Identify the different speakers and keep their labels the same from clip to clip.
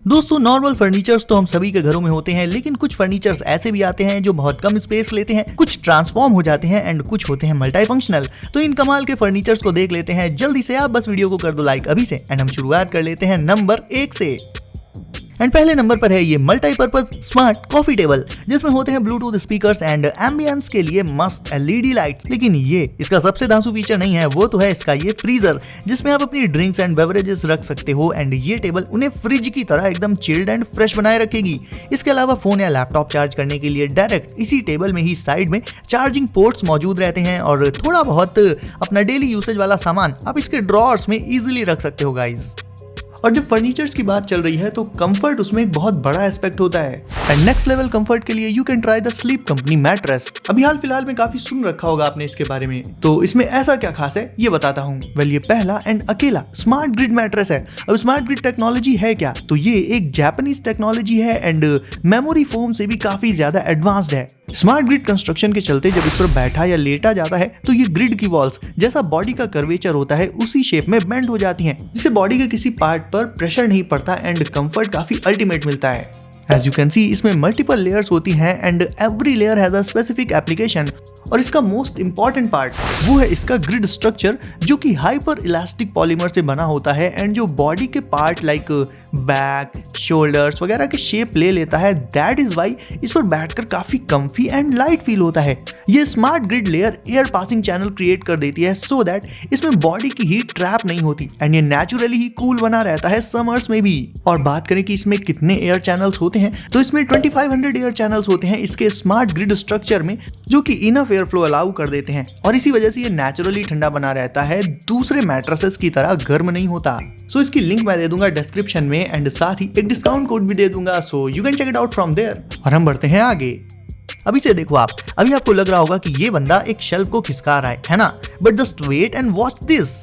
Speaker 1: दोस्तों normal furnitures तो हम सभी के घरों में होते हैं, लेकिन कुछ फर्नीचर्स ऐसे भी आते हैं जो बहुत कम स्पेस लेते हैं, कुछ ट्रांसफॉर्म हो जाते हैं एंड कुछ होते हैं मल्टी फंक्शनल। तो इन कमाल के फर्नीचर्स को देख लेते हैं जल्दी से। आप बस वीडियो को कर दो लाइक अभी से एंड हम शुरुआत कर लेते हैं नंबर 1 से। एंड पहले नंबर पर है ये मल्टीपर्पज स्मार्ट कॉफी टेबल, जिसमें होते हैं ब्लूटूथ स्पीकर्स एंड एम्बियंस के लिए मस्त एलईडी लाइट्स। लेकिन ये इसका सबसे धांसू फीचर नहीं है, वो तो है इसका ये फ्रीजर, जिसमें आप अपनी ड्रिंक्स एंड बेवरेजेस रख सकते हो एंड ये टेबल उन्हें फ्रिज की तरह एकदम चिल्ड एंड फ्रेश बनाए रखेगी। इसके अलावा फोन या लैपटॉप चार्ज करने के लिए डायरेक्ट इसी टेबल में ही साइड में चार्जिंग पोर्ट्स मौजूद रहते हैं और थोड़ा बहुत अपना डेली यूसेज वाला सामान आप इसके ड्रॉर्स में इजीली रख सकते हो गाइस। और जब फर्नीचर्स की बात चल रही है तो कंफर्ट उसमें एक बहुत बड़ा एस्पेक्ट होता है एंड नेक्स्ट लेवल कंफर्ट के लिए you can try the sleep company mattress. अभी हाल फिलहाल में काफी सुन रखा होगा आपने इसके बारे में, तो इसमें ऐसा क्या खास है ये बताता हूँ। वेल ये पहला एंड अकेला स्मार्ट ग्रिड मैट्रेस है। अब स्मार्ट ग्रिड टेक्नोलॉजी है क्या, तो ये एक जापानीज टेक्नोलॉजी है एंड मेमोरी फोम से भी काफी ज्यादा एडवांस्ड है। स्मार्ट ग्रिड कंस्ट्रक्शन के चलते जब इस पर बैठा या लेटा जाता है तो ये ग्रिड की वॉल्स जैसा बॉडी का कर्वेचर होता है उसी शेप में बेंड हो जाती हैं, जिससे बॉडी के किसी पार्ट पर प्रेशर नहीं पड़ता एंड कंफर्ट काफी अल्टीमेट मिलता है। As you can see, इसमें मल्टीपल लेयर्स होती हैं and every layer has a specific application. और इसका मोस्ट इंपॉर्टेंट पार्ट वो है इसका ग्रिड स्ट्रक्चर, जो कि हाइपर इलास्टिक पॉलीमर से बना होता है एंड जो बॉडी के पार्ट लाइक बैक, शोल्डर्स वगैरह के शेप ले लेता है। दैट इज वाई इस पर बैठकर काफी कंफी एंड लाइट फील होता है। ये smart grid layer air passing channel create कर देती है सो दैट इसमें बॉडी की हीट ट्रैप नहीं होती एंड ये नेचुरली ही कूल बना रहता है समर्स में भी। और बात करें कि इसमें कितने एयर चैनल्स होते हैं, तो इसमें 2500 एयर चैनल्स होते हैं इसके स्मार्ट ग्रिड स्ट्रक्चर में, जो कि इनफ एयर फ्लो अलाउ कर देते हैं और इसी वजह से ये नेचुरली ठंडा बना रहता है, दूसरे मैट्रेसेस की तरह गर्म नहीं होता। सो इसकी लिंक मैं दे दूंगा डिस्क्रिप्शन में एंड साथ ही एक डिस्काउंट कोड भी दे दूंगा, so you can check it out from there. और हम बढ़ते हैं आगे। अभी से देखो आप, अभी आपको लग रहा होगा कि ये बंदा एक शेल्फ को खिसका रहा है ना, but just wait and watch this.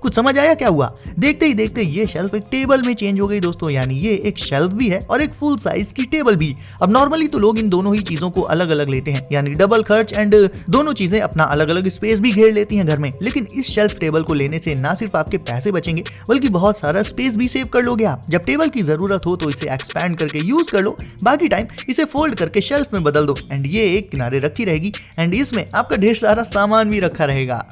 Speaker 1: कुछ समझ आया क्या हुआ? देखते ही देखते ये शेल्फ एक टेबल में चेंज हो गई दोस्तों, यानी ये एक शेल्फ भी है और एक फुल साइज की टेबल भी। अब नॉर्मली तो लोग इन दोनों ही चीजों को अलग अलग लेते हैं, यानी डबल खर्च एंड दोनों चीजें अपना अलग अलग स्पेस भी घेर लेती हैं घर में। लेकिन इस शेल्फ टेबल को लेने से ना सिर्फ आपके पैसे बचेंगे बल्कि बहुत सारा स्पेस भी सेव कर लोगे आप। जब टेबल की जरूरत हो तो इसे एक्सपैंड करके यूज कर लो, बाकी टाइम इसे फोल्ड करके शेल्फ में बदल दो एंड ये एक किनारे रखी रहेगी एंड इसमें आपका ढेर सारा सामान भी रखा रहेगा।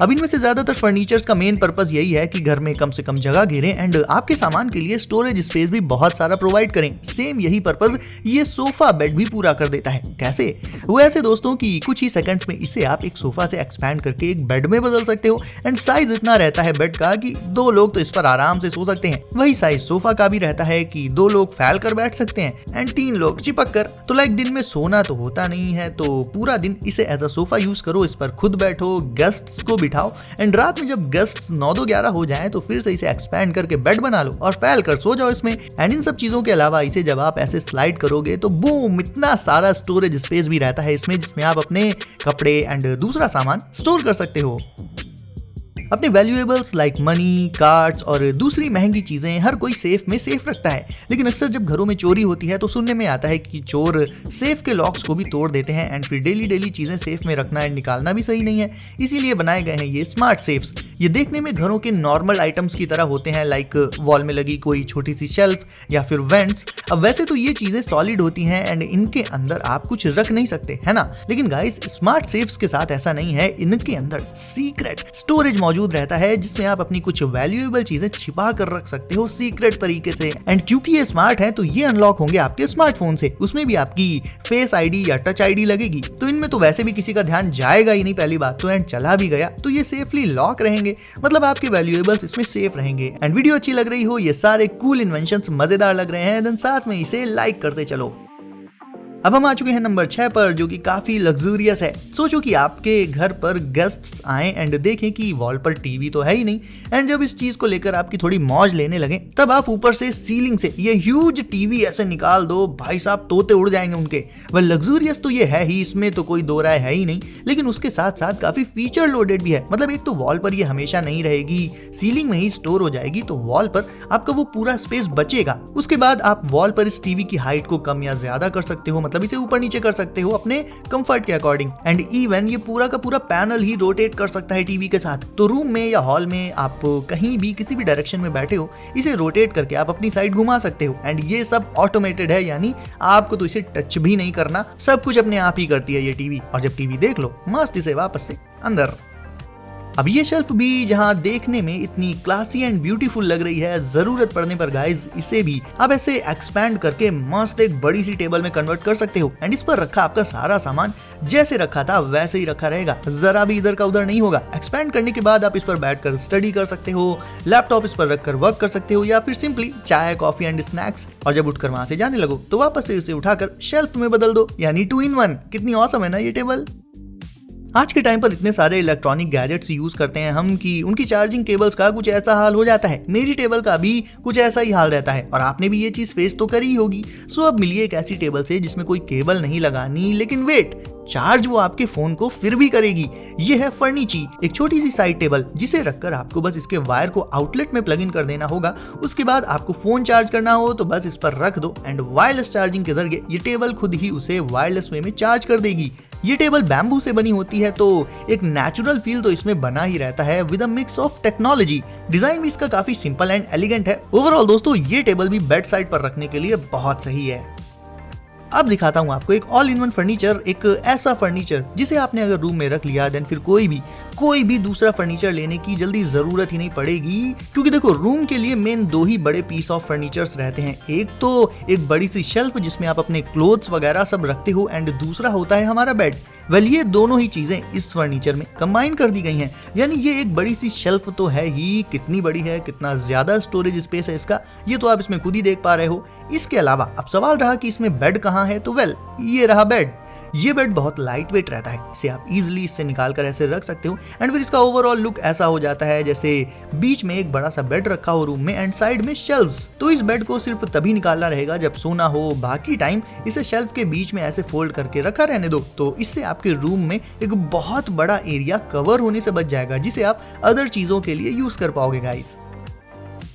Speaker 1: अब इनमें से ज्यादातर फर्नीचर्स का मेन पर्पस यही है कि घर में कम से कम जगह घेरें एंड आपके सामान के लिए स्टोरेज स्पेस भी बहुत सारा प्रोवाइड करें। सेम यही पर्पस ये सोफा बेड भी पूरा कर देता है। कैसे? वो ऐसे दोस्तों कि कुछ ही सेकंड्स में इसे आप एक सोफा से एक्सपैंड करके एक बेड में बदल सकते हो एंड साइज इतना रहता है बेड का कि 2 लोग तो इस पर आराम से सो सकते हैं। वही साइज सोफा का भी रहता है कि 2 लोग फैल कर बैठ सकते हैं एंड 3 लोग चिपक कर। तो लाइक दिन में सोना तो होता नहीं है, तो पूरा दिन इसे एज अ सोफा यूज करो, इस पर खुद बैठो, गेस्ट्स को बिठाओ एंड रात में जब गेस्ट 9-11 हो जाएं तो फिर से इसे एक्सपैंड करके बेड बना लो और फैल कर सो जाओ इसमें। एंड इन सब चीजों के अलावा इसे जब आप ऐसे स्लाइड करोगे तो बूम, इतना सारा स्टोरेज स्पेस भी रहता है इसमें, जिसमें आप अपने कपड़े एंड दूसरा सामान स्टोर कर सकते हो। अपने वैल्यूएबल्स लाइक मनी, कार्ड्स और दूसरी महंगी चीजें हर कोई सेफ में सेफ रखता है, लेकिन अक्सर जब घरों में चोरी होती है तो सुनने में आता है कि चोर सेफ के लॉक्स को भी तोड़ देते हैं एंड फिर डेली चीजें सेफ में रखना एंड निकालना भी सही नहीं है। इसीलिए बनाए गए हैं ये स्मार्ट सेफ्स। ये देखने में घरों के नॉर्मल आइटम्स की तरह होते हैं, लाइक वॉल में लगी कोई छोटी सी शेल्फ या फिर वेंट्स। अब वैसे तो ये चीजें सॉलिड होती हैं एंड इनके अंदर आप कुछ रख नहीं सकते, है ना, लेकिन गाइस स्मार्ट सेफ्स के साथ ऐसा नहीं है। इनके अंदर सीक्रेट स्टोरेज मौजूद रहता है, जिसमें आप अपनी कुछ वैल्यूएबल चीजें छिपा कर रख सकते हो सीक्रेट तरीके से। एंड क्योंकि ये स्मार्ट है तो ये अनलॉक होंगे आपके स्मार्टफोन से, उसमें भी आपकी फेस आईडी या टच आईडी लगेगी। तो इनमें तो वैसे भी किसी का ध्यान जाएगा ही नहीं पहली बात तो, एंड चला भी गया तो ये सेफली लॉक रहेंगे, मतलब आपके वैल्यूएबल्स इसमें सेफ रहेंगे। एंड वीडियो अच्छी लग रही हो, ये सारे कूल इन्वेंशंस मजेदार लग रहे हैं, देन साथ में इसे लाइक करते चलो। अब हम आ चुके हैं नंबर 6 पर, जो कि काफी लग्जूरियस है। सोचो कि आपके घर पर गेस्ट्स आए एंड देखें कि वॉल पर टीवी तो है ही नहीं, एंड जब इस चीज को लेकर आपकी थोड़ी मौज लेने लगे तब आप ऊपर से सीलिंग से ये ह्यूज टीवी ऐसे निकाल दो, भाई साहब तोते उड़ जाएंगे उनके। वह लग्जूरियस तो ये है ही, इसमें तो कोई दो राय है ही नहीं, लेकिन उसके साथ साथ काफी फीचर लोडेड भी है। मतलब एक तो वॉल पर ये हमेशा नहीं रहेगी, सीलिंग में ही स्टोर हो जाएगी, तो वॉल पर आपका वो पूरा स्पेस बचेगा। उसके बाद आप वॉल पर इस टीवी की हाइट को कम या ज्यादा कर सकते हो, मतलब इसे ऊपर नीचे कर सकते हो अपने कंफर्ट के अकॉर्डिंग। एंड इवन ये पूरा का पूरा पैनल ही रोटेट कर सकता है टीवी के साथ। तो रूम में या हॉल में आप कहीं भी किसी भी डायरेक्शन में बैठे हो, इसे रोटेट करके आप अपनी साइड घुमा सकते हो। एंड ये सब ऑटोमेटेड है, यानी आपको तो इसे टच भी नहीं करना, सब कुछ अपने आप ही करती है ये टीवी। और जब टीवी देख लो मस्त इसे वापस से अंदर। अब ये शेल्फ भी जहाँ देखने में इतनी क्लासी एंड ब्यूटीफुल लग रही है, जरूरत पड़ने पर गाइज इसे भी आप ऐसे एक्सपैंड करके मस्त एक बड़ी सी टेबल में कन्वर्ट कर सकते हो। एंड इस पर रखा आपका सारा सामान जैसे रखा था वैसे ही रखा रहेगा, जरा भी इधर का उधर नहीं होगा। एक्सपैंड करने के बाद आप इस पर बैठकर स्टडी कर सकते हो, लैपटॉप इस पर रखकर वर्क कर सकते हो, या फिर सिंपली चाय कॉफी एंड स्नैक्स। और जब उठकर वहां से जाने लगो तो वापस से इसे उठाकर शेल्फ में बदल दो, यानी 2 in 1। कितनी ऑसम है ना ये टेबल। आज के टाइम पर इतने सारे इलेक्ट्रॉनिक गैजेट्स यूज करते हैं हम कि उनकी चार्जिंग केबल्स का कुछ ऐसा हाल हो जाता है। मेरी टेबल का भी कुछ ऐसा ही हाल रहता है और आपने भी ये चीज फेस तो करी ही होगी। सो अब मिलिए एक ऐसी टेबल से जिसमें कोई केबल नहीं लगानी, लेकिन वेट, चार्ज वो आपके फोन को फिर भी करेगी। ये है फर्नीची, एक छोटी सी साइड टेबल जिसे रखकर आपको बस इसके वायर को आउटलेट में प्लग इन कर देना होगा। उसके बाद आपको फोन चार्ज करना हो तो बस इस पर रख दो एंड वायरलेस चार्जिंग के जरिए ये टेबल खुद ही उसे वायरलेस वे में चार्ज कर देगी। ये टेबल बैम्बू से बनी होती है तो एक नेचुरल फील तो इसमें बना ही रहता है with a mix of technology. Design भी इसका काफी सिंपल एंड एलिगेंट है। ओवरऑल दोस्तों ये टेबल भी बेड साइड पर रखने के लिए बहुत सही है। अब दिखाता हूँ आपको एक ऑल इन वन फर्नीचर, एक ऐसा फर्नीचर जिसे आपने अगर रूम में रख लिया देन फिर कोई भी दूसरा फर्नीचर लेने की जल्दी जरूरत ही नहीं पड़ेगी। क्योंकि देखो रूम के लिए मेन 2 ही बड़े पीस ऑफ फर्नीचर्स रहते हैं। एक तो एक बड़ी सी शेल्फ जिसमें आप अपने क्लोथ्स वगैरह सब रखते हो एंड दूसरा होता है हमारा बेड। वेल ये दोनों ही चीजें इस फर्नीचर में कंबाइन कर दी गई हैं, यानी ये एक बड़ी सी शेल्फ तो है ही। कितनी बड़ी है, कितना ज्यादा स्टोरेज स्पेस है इसका, ये तो आप इसमें खुद ही देख पा रहे हो। इसके अलावा अब सवाल रहा कि इसमें बेड कहाँ है, तो वेल ये रहा बेड। ये बेड बहुत लाइट वेट रहता है, इसे आप इजीली इससे निकाल कर ऐसे रख सकते हो एंड फिर इसका ओवरऑल लुक ऐसा हो जाता है जैसे बीच में एक बड़ा सा बेड रखा हो रूम में एंड साइड में शेल्व्स। तो इस बेड को सिर्फ तभी निकालना रहेगा जब सोना हो, बाकी टाइम इसे शेल्फ के बीच में ऐसे फोल्ड करके रखा रहने दो। तो इससे आपके रूम में एक बहुत बड़ा एरिया कवर होने से बच जाएगा जिसे आप अदर चीजों के लिए यूज कर पाओगे गाइस।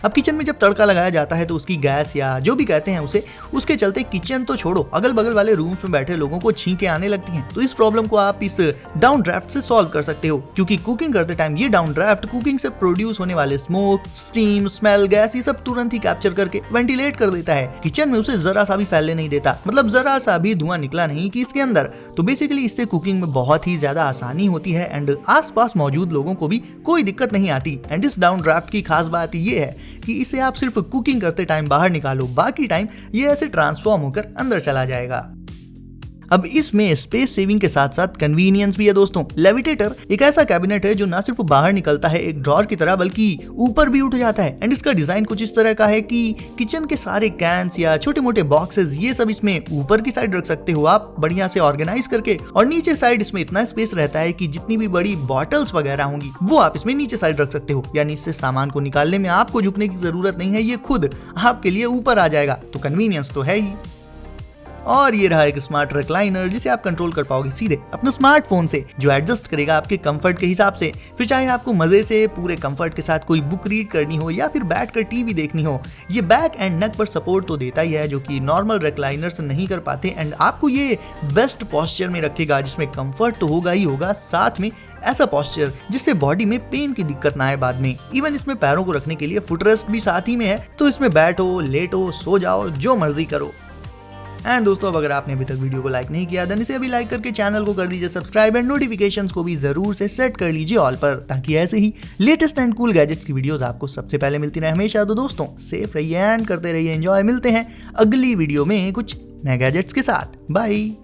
Speaker 1: अब किचन में जब तड़का लगाया जाता है तो उसकी गैस या जो भी कहते हैं उसे, उसके चलते किचन तो छोड़ो अगल बगल वाले रूम्स में बैठे लोगों को छींकें आने लगती हैं। तो इस प्रॉब्लम को आप इस डाउन ड्राफ्ट से सॉल्व कर सकते हो, क्योंकि कुकिंग करते टाइम ये डाउन ड्राफ्ट कुकिंग से प्रोड्यूस होने वाले स्मोक, स्टीम, स्मेल, गैस ये सब तुरंत ही कैप्चर करके वेंटिलेट कर देता है। किचन में उसे जरा सा भी फैलने नहीं देता, मतलब जरा सा भी धुआं निकला नहीं कि इसके अंदर। तो बेसिकली इससे कुकिंग में बहुत ही ज्यादा आसानी होती है एंड आसपास मौजूद लोगों को भी कोई दिक्कत नहीं आती। एंड इस डाउन ड्राफ्ट की खास बात ये है कि इसे आप सिर्फ कुकिंग करते टाइम बाहर निकालो, बाकी टाइम ये ऐसे ट्रांसफॉर्म होकर अंदर चला जाएगा। अब इसमें स्पेस सेविंग के साथ साथ कन्वीनियंस भी है दोस्तों। लेविटेटर एक ऐसा कैबिनेट है जो ना सिर्फ बाहर निकलता है एक ड्रॉर की तरह, बल्कि ऊपर भी उठ जाता है। एंड इसका डिजाइन कुछ इस तरह का है कि किचन के सारे कैंस या छोटे मोटे बॉक्सेस ये सब इसमें ऊपर की साइड रख सकते हो आप बढ़िया से ऑर्गेनाइज करके, और नीचे साइड इसमें इतना स्पेस रहता है कि जितनी भी बड़ी बॉटल्स वगैरह होंगी वो आप इसमें नीचे साइड रख सकते हो, यानी इससे सामान को निकालने में आपको झुकने की जरूरत नहीं है, ये खुद आपके लिए ऊपर आ जाएगा। तो कन्वीनियंस तो है ही। और ये रहा एक स्मार्ट रिक्लाइनर जिसे आप कंट्रोल कर पाओगे सीधे अपने स्मार्टफोन से, जो एडजस्ट करेगा आपके कंफर्ट के हिसाब से। फिर चाहे आपको मजे से पूरे कंफर्ट के साथ कोई बुक रीड करनी हो या फिर बैठकर टीवी देखनी हो, ये बैक एंड नेक पर सपोर्ट तो देता ही है जो कि नॉर्मल रिक्लाइनर्स नहीं कर पाते। एंड आपको ये बेस्ट पोस्चर में रखेगा जिसमें कंफर्ट तो होगा ही होगा, साथ में ऐसा पोस्चर जिससे बॉडी में पेन की दिक्कत ना आए बाद में। इवन इसमें पैरों को रखने के लिए फुटरेस्ट भी साथ ही में है, तो इसमें बैठो, लेटो, सो जाओ, जो मर्जी करो। एंड दोस्तों अब अगर आपने अभी तक वीडियो को लाइक नहीं किया देन इसे अभी लाइक करके चैनल को कर दीजिए सब्सक्राइब एंड नोटिफिकेशंस को भी जरूर से सेट कर लीजिए ऑल पर, ताकि ऐसे ही लेटेस्ट एंड कूल गैजेट्स की वीडियोस आपको सबसे पहले मिलती रहे हमेशा। तो दोस्तों सेफ रहिए एंड करते रहिए एंजॉय। मिलते हैं अगली वीडियो में कुछ नए गैजेट्स के साथ। बाय।